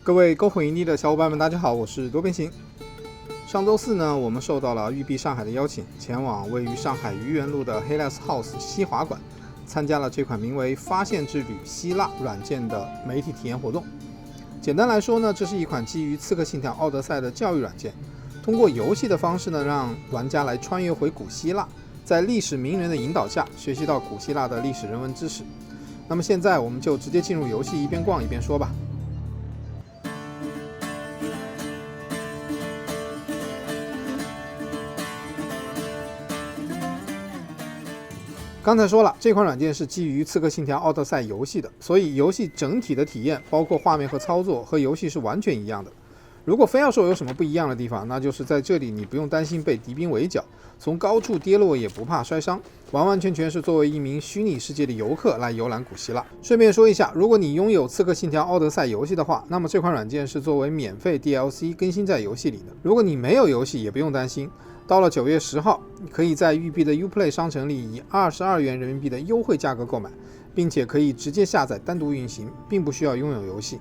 各位篝火营地的小伙伴们，大家好，我是多边形。上周四呢，我们受到了育碧上海的邀请，前往位于上海愚园路的 Hellas House 西华馆，参加了这款名为《发现之旅希腊》软件的媒体体验活动。简单来说呢，这是一款基于《刺客信条：奥德赛》的教育软件，通过游戏的方式呢，让玩家来穿越回古希腊，在历史名人的引导下，学习到古希腊的历史人文知识。那么现在我们就直接进入游戏，一边逛一边说吧。刚才说了，这款软件是基于《刺客信条：奥德赛》游戏的，所以游戏整体的体验，包括画面和操作，和游戏是完全一样的。如果非要说有什么不一样的地方，那就是在这里你不用担心被敌兵围剿，从高处跌落也不怕摔伤，完完全全是作为一名虚拟世界的游客来游览古希腊。顺便说一下，如果你拥有《刺客信条：奥德赛》游戏的话，那么这款软件是作为免费 DLC 更新在游戏里的。如果你没有游戏，也不用担心。到了9月10号，可以在育碧的 Uplay 商城里以22元人民币的优惠价格购买，并且可以直接下载单独运行，并不需要拥有游戏。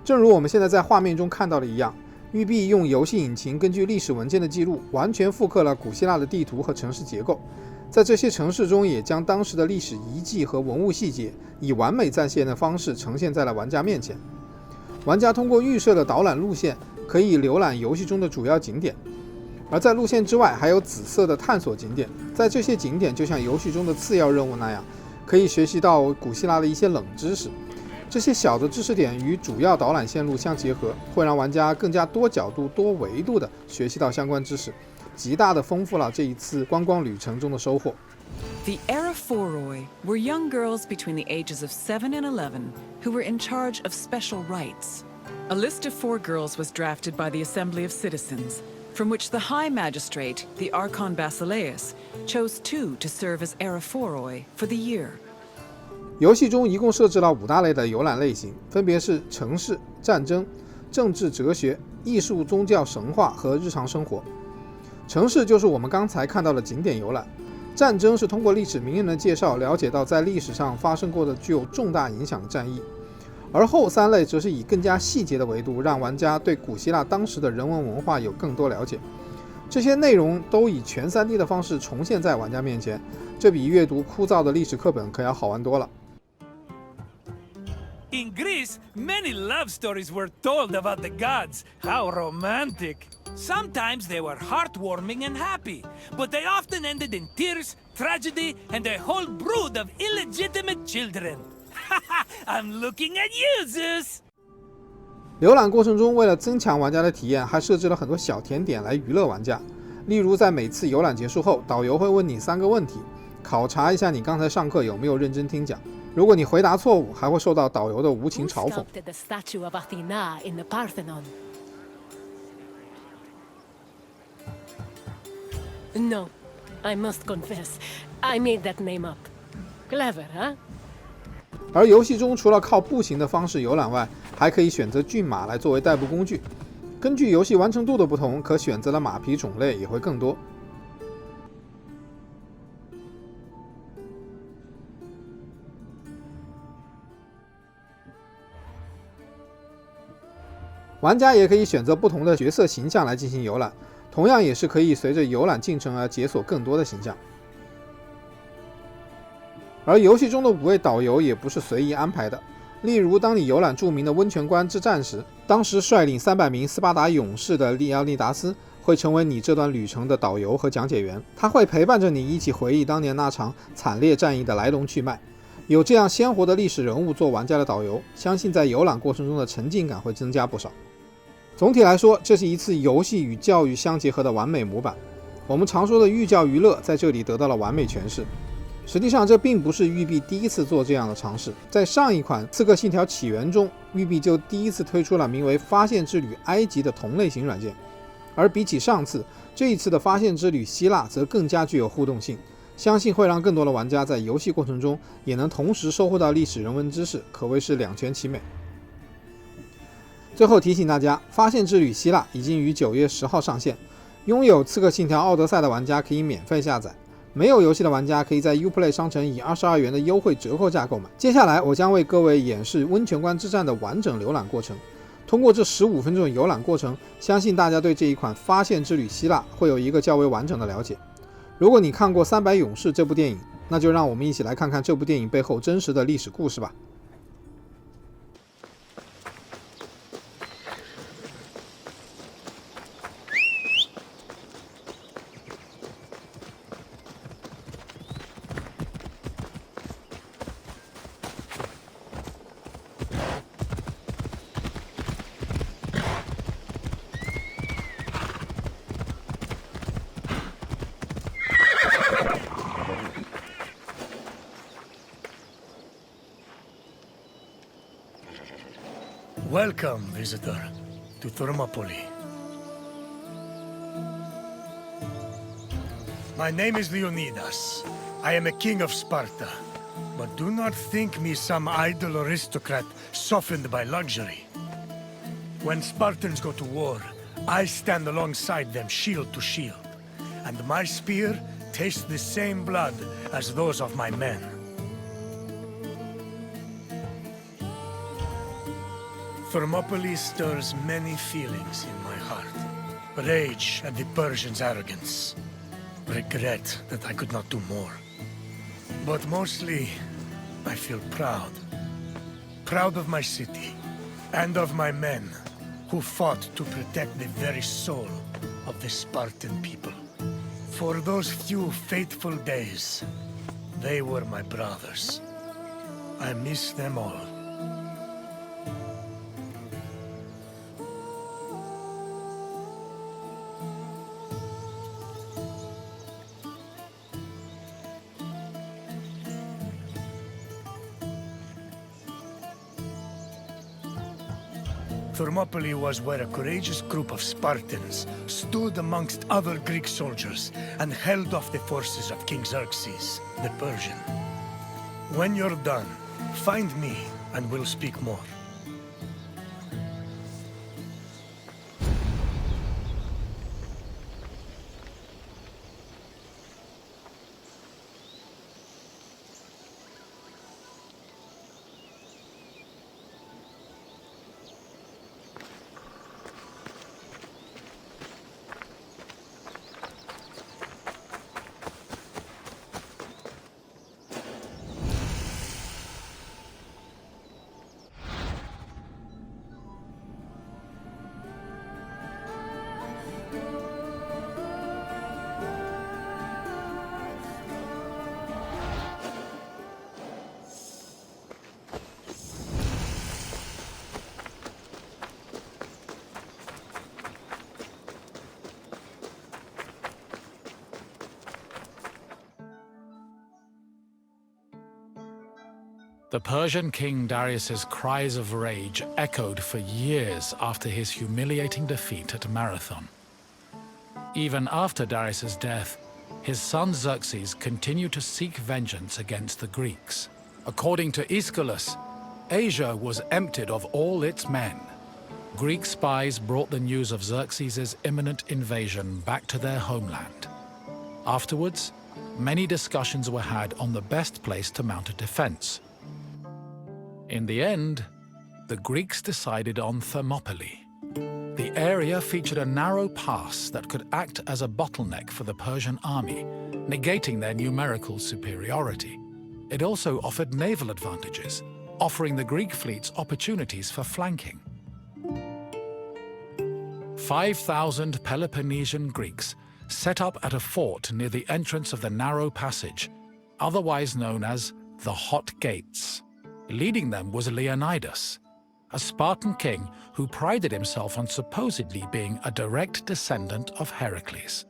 正如我们现在在画面中看到的一样，育碧用游戏引擎根据历史文件的记录，完全复刻了古希腊的地图和城市结构，在这些城市中也将当时的历史遗迹和文物细节以完美再现的方式呈现在了玩家面前。玩家通过预设的导览路线，可以浏览游戏中的主要景点，而在路线之外还有紫色的探索景点，在这些景点就像游戏中的次要任务那样，可以学习到古希腊的一些冷知识。这些小的知识点与主要导览线路相结合，会让玩家更加多角度、多维度的学习到相关知识，极大的丰富了这一次观光旅程中的收获。The Eraphoroi were young girls between the ages of 7 and 11 who were in charge of special rites. A list of 4 girls was drafted by the Assembly of Citizens, from which the High Magistrate, the Archon Basileus, chose 2 to serve as Eraphoroi for the year. 游戏中一共设置了5大类的游览类型，分别是城市、战争、政治哲学、艺术、宗教、神话和日常生活。城市就是我们刚才看到的景点游览，战争是通过历史名人的介绍了解到在历史上发生过的具有重大影响的战役，而后3类则是以更加细节的维度，让玩家对古希腊当时的人文文化有更多了解。这些内容都以全 3D 的方式重现在玩家面前，这比阅读枯燥的历史课本可要好玩多了。In Greece, many love stories were told about the gods. How romantic! Sometimes they were heartwarming and happy, but they often ended in tears, tragedy, and a whole brood of illegitimate children. I'm looking at you, Zeus! 浏览过程中，为了增强玩家的体验，还设置了很多小甜点来娱乐玩家。例如，在每次游览结束后，导游会问你3个问题，考察一下你刚才上课有没有认真听讲。如果你回答错误，还会受到导游的无情嘲讽。No, I must confess, I made that name up. Clever, huh? 而游戏中除了靠步行的方式游览外，还可以选择骏马来作为代步工具。根据游戏完成度的不同，可选择的马匹种类也会更多。玩家也可以选择不同的角色形象来进行游览，同样也是可以随着游览进程而解锁更多的形象。而游戏中的5位导游也不是随意安排的，例如当你游览著名的温泉关之战时，当时率领300名斯巴达勇士的利奥尼达斯会成为你这段旅程的导游和讲解员，他会陪伴着你一起回忆当年那场惨烈战役的来龙去脉。有这样鲜活的历史人物做玩家的导游，相信在游览过程中的沉浸感会增加不少。总体来说，这是一次游戏与教育相结合的完美模板。我们常说的寓教于乐在这里得到了完美诠释。实际上，这并不是育碧第一次做这样的尝试。在上一款《刺客信条：起源》中，育碧就第一次推出了名为《发现之旅：埃及》的同类型软件。而比起上次，这一次的《发现之旅：希腊》则更加具有互动性，相信会让更多的玩家在游戏过程中也能同时收获到历史人文知识，可谓是两全其美。最后提醒大家，《发现之旅：希腊》已经于9月10号上线，拥有《刺客信条：奥德赛》的玩家可以免费下载。没有游戏的玩家可以在 Uplay 商城以22元的优惠折扣价购买。接下来我将为各位演示温泉关之战的完整浏览过程，通过这15分钟的游览过程，相信大家对这一款《发现之旅希腊》会有一个较为完整的了解。如果你看过《300勇士》这部电影，那就让我们一起来看看这部电影背后真实的历史故事吧。Welcome, visitor, to Thermopylae. My name is Leonidas. I am a king of Sparta. But do not think me some idle aristocrat softened by luxury. When Spartans go to war, I stand alongside them shield to shield. And my spear tastes the same blood as those of my men. Thermopylae stirs many feelings in my heart. Rage at the Persians' arrogance. Regret that I could not do more. But mostly, I feel proud. Proud of my city, and of my men, who fought to protect the very soul of the Spartan people. For those few fateful days, they were my brothers. I miss them all. Thermopylae was where a courageous group of Spartans stood amongst other Greek soldiers and held off the forces of King Xerxes, the Persian. When you're done, find me and we'll speak more. The Persian king Darius's cries of rage echoed for years after his humiliating defeat at Marathon. Even after Darius's death, his son Xerxes continued to seek vengeance against the Greeks. According to Aeschylus, Asia was emptied of all its men. Greek spies brought the news of Xerxes' imminent invasion back to their homeland. Afterwards, many discussions were had on the best place to mount a defense. In the end, the Greeks decided on Thermopylae. The area featured a narrow pass that could act as a bottleneck for the Persian army, negating their numerical superiority. It also offered naval advantages, offering the Greek fleets opportunities for flanking. 5,000 Peloponnesian Greeks set up at a fort near the entrance of the narrow passage, otherwise known as the Hot Gates. Leading them was Leonidas, a Spartan king who prided himself on supposedly being a direct descendant of Heracles.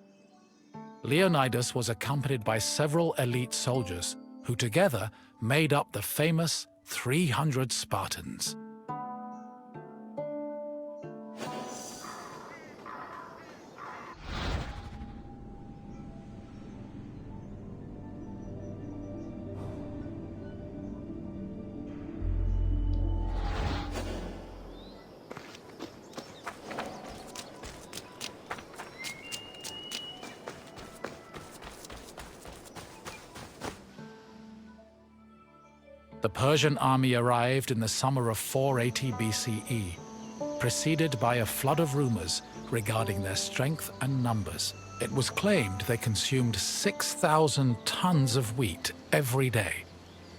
Leonidas was accompanied by several elite soldiers who together made up the famous 300 Spartans. The Persian army arrived in the summer of 480 BCE, preceded by a flood of rumors regarding their strength and numbers. It was claimed they consumed 6,000 tons of wheat every day,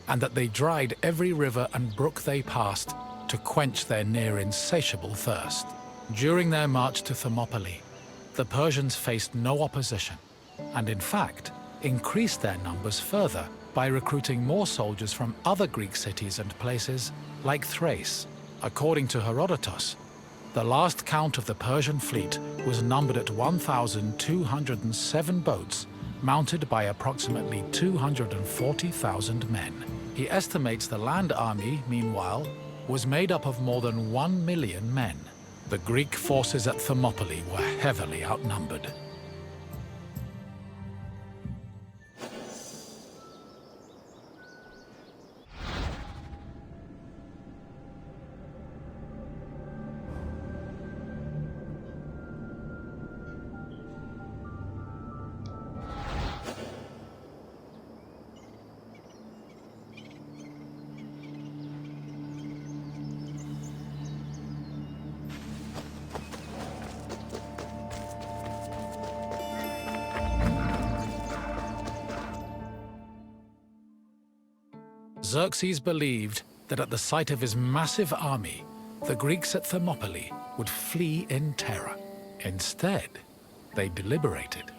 and that they dried every river and brook they passed to quench their near insatiable thirst. During their march to Thermopylae, the Persians faced no opposition, and in fact, increased their numbers further by recruiting more soldiers from other Greek cities and places like Thrace. According to Herodotus, the last count of the Persian fleet was numbered at 1,207 boats, mounted by approximately 240,000 men. He estimates the land army, meanwhile, was made up of more than 1 million men. The Greek forces at Thermopylae were heavily outnumbered. Xerxes believed that at the sight of his massive army, the Greeks at Thermopylae would flee in terror. Instead, they deliberated.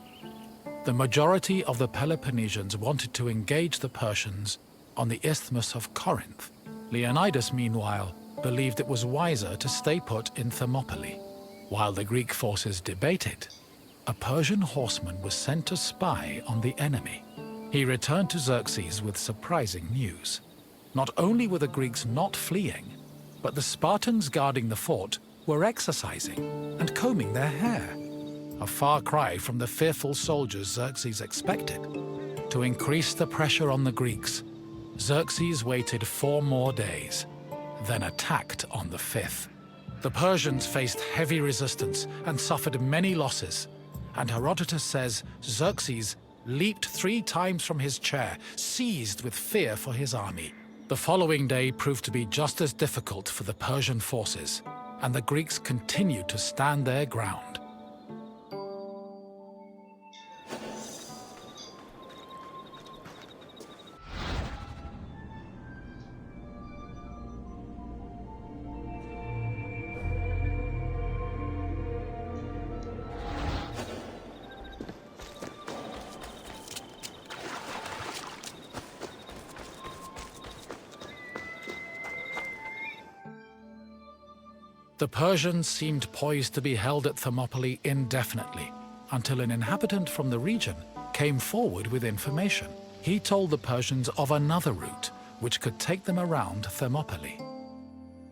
The majority of the Peloponnesians wanted to engage the Persians on the Isthmus of Corinth. Leonidas, meanwhile, believed it was wiser to stay put in Thermopylae. While the Greek forces debated, a Persian horseman was sent to spy on the enemy. He returned to Xerxes with surprising news. Not only were the Greeks not fleeing, but the Spartans guarding the fort were exercising and combing their hair. A far cry from the fearful soldiers Xerxes expected. To increase the pressure on the Greeks, Xerxes waited 4 more days, then attacked on the 5th. The Persians faced heavy resistance and suffered many losses, and Herodotus says Xerxes leaped 3 times from his chair, seized with fear for his army. The following day proved to be just as difficult for the Persian forces, and the Greeks continued to stand their ground. The Persians seemed poised to be held at Thermopylae indefinitely, until an inhabitant from the region came forward with information. He told the Persians of another route, which could take them around Thermopylae.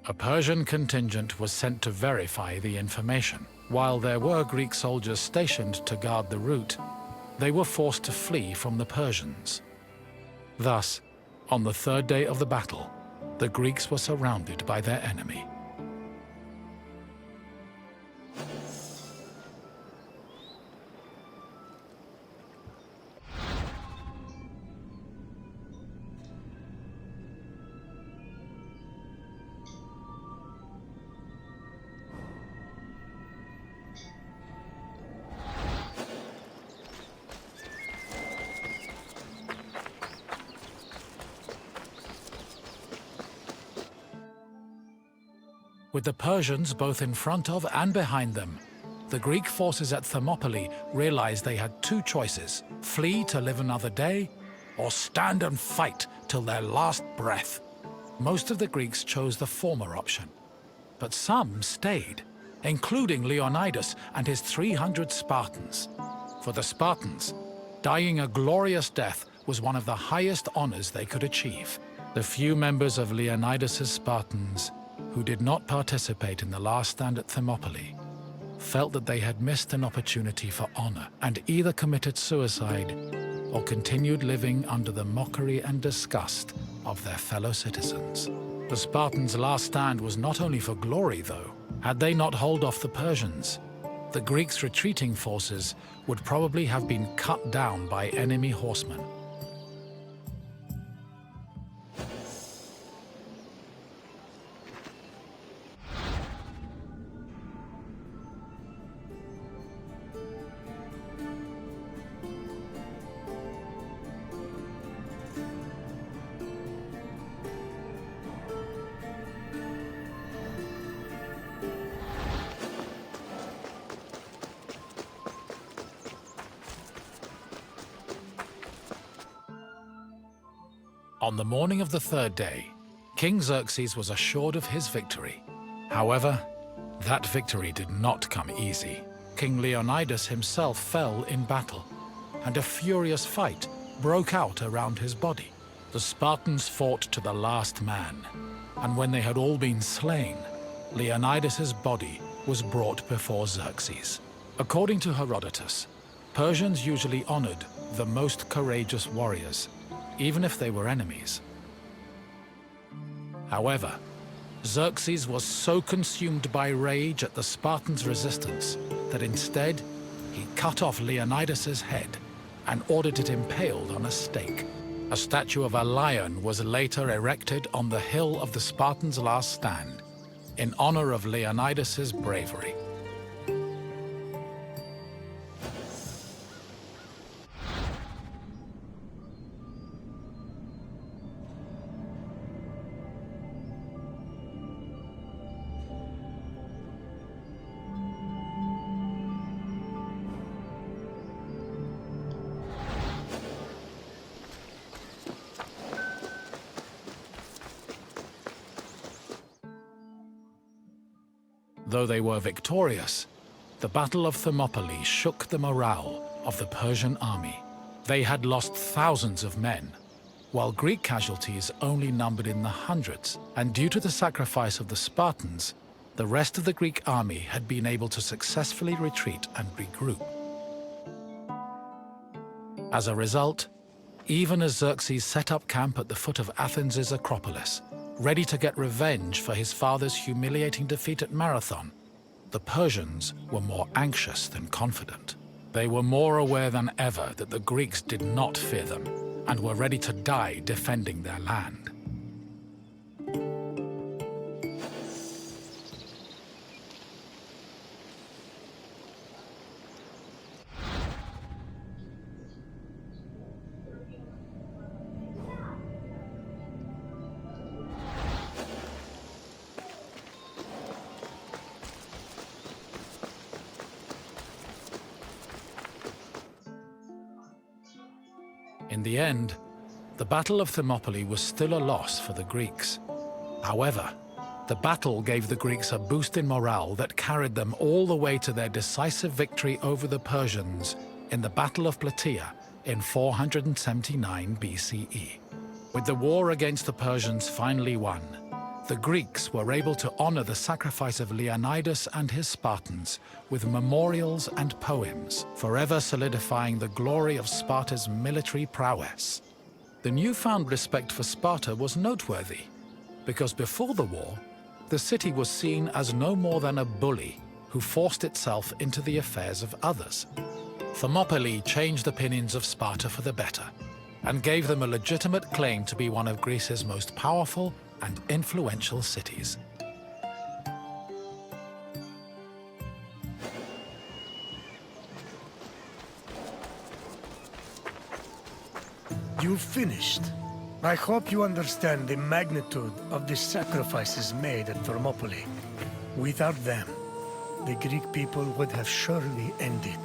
A Persian contingent was sent to verify the information. While there were Greek soldiers stationed to guard the route, they were forced to flee from the Persians. Thus, on the 3rd day of the battle, the Greeks were surrounded by their enemy. With the Persians both in front of and behind them, the Greek forces at Thermopylae realized they had 2 choices: flee to live another day, or stand and fight till their last breath. Most of the Greeks chose the former option, but some stayed, including Leonidas and his 300 Spartans. For the Spartans, dying a glorious death was one of the highest honors they could achieve. The few members of Leonidas's Spartans who did not participate in the last stand at Thermopylae felt that they had missed an opportunity for honor and either committed suicide or continued living under the mockery and disgust of their fellow citizens. The Spartans' last stand was not only for glory, though. Had they not held off the Persians, the Greeks' retreating forces would probably have been cut down by enemy horsemen. On the morning of the third day, King Xerxes was assured of his victory. However, that victory did not come easy. King Leonidas himself fell in battle, and a furious fight broke out around his body. The Spartans fought to the last man, and when they had all been slain, Leonidas's body was brought before Xerxes. According to Herodotus, Persians usually honored the most courageous warriors, even if they were enemies. However, Xerxes was so consumed by rage at the Spartans' resistance that instead he cut off Leonidas's head and ordered it impaled on a stake. A statue of a lion was later erected on the hill of the Spartans' last stand in honor of Leonidas's bravery. Though they were victorious, the Battle of Thermopylae shook the morale of the Persian army. They had lost thousands of men, while Greek casualties only numbered in the hundreds, and due to the sacrifice of the Spartans, the rest of the Greek army had been able to successfully retreat and regroup. As a result, even as Xerxes set up camp at the foot of Athens' Acropolis, ready to get revenge for his father's humiliating defeat at Marathon, the Persians were more anxious than confident. They were more aware than ever that the Greeks did not fear them and were ready to die defending their land. In the end, the Battle of Thermopylae was still a loss for the Greeks. However, the battle gave the Greeks a boost in morale that carried them all the way to their decisive victory over the Persians in the Battle of Plataea in 479 BCE. With the war against the Persians finally won, the Greeks were able to honor the sacrifice of Leonidas and his Spartans with memorials and poems, forever solidifying the glory of Sparta's military prowess. The newfound respect for Sparta was noteworthy, because before the war, the city was seen as no more than a bully who forced itself into the affairs of others. Thermopylae changed opinions of Sparta for the better, and gave them a legitimate claim to be one of Greece's most powerful and influential cities. You've finished. I hope you understand the magnitude of the sacrifices made at Thermopylae. Without them, the Greek people would have surely ended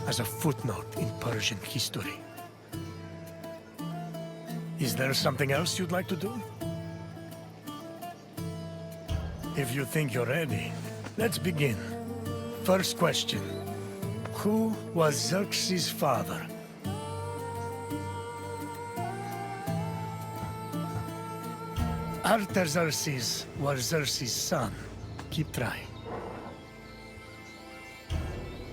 as a footnote in Persian history. Is there something else you'd like to do? If you think you're ready, let's begin. First question. Who was Xerxes' father? Artaxerxes was Xerxes' son. Keep trying.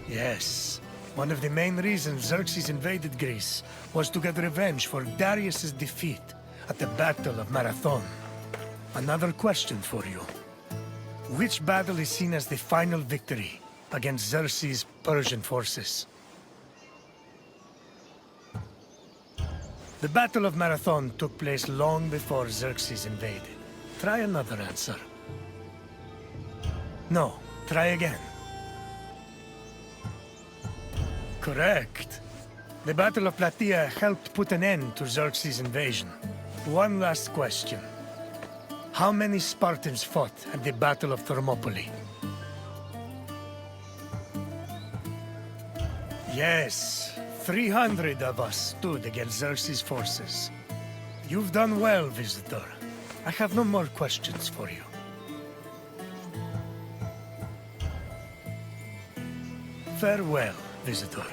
Yes. One of the main reasons Xerxes invaded Greece was to get revenge for Darius's defeat at the Battle of Marathon. Another question for you. Which battle is seen as the final victory against Xerxes' Persian forces? The Battle of Marathon took place long before Xerxes invaded. Try another answer. No, try again. Correct. The Battle of Plataea helped put an end to Xerxes' invasion. One last question. How many Spartans fought at the Battle of Thermopylae? Yes, 300 of us stood against Xerxes' forces. You've done well, visitor. I have no more questions for you. Farewell, visitor.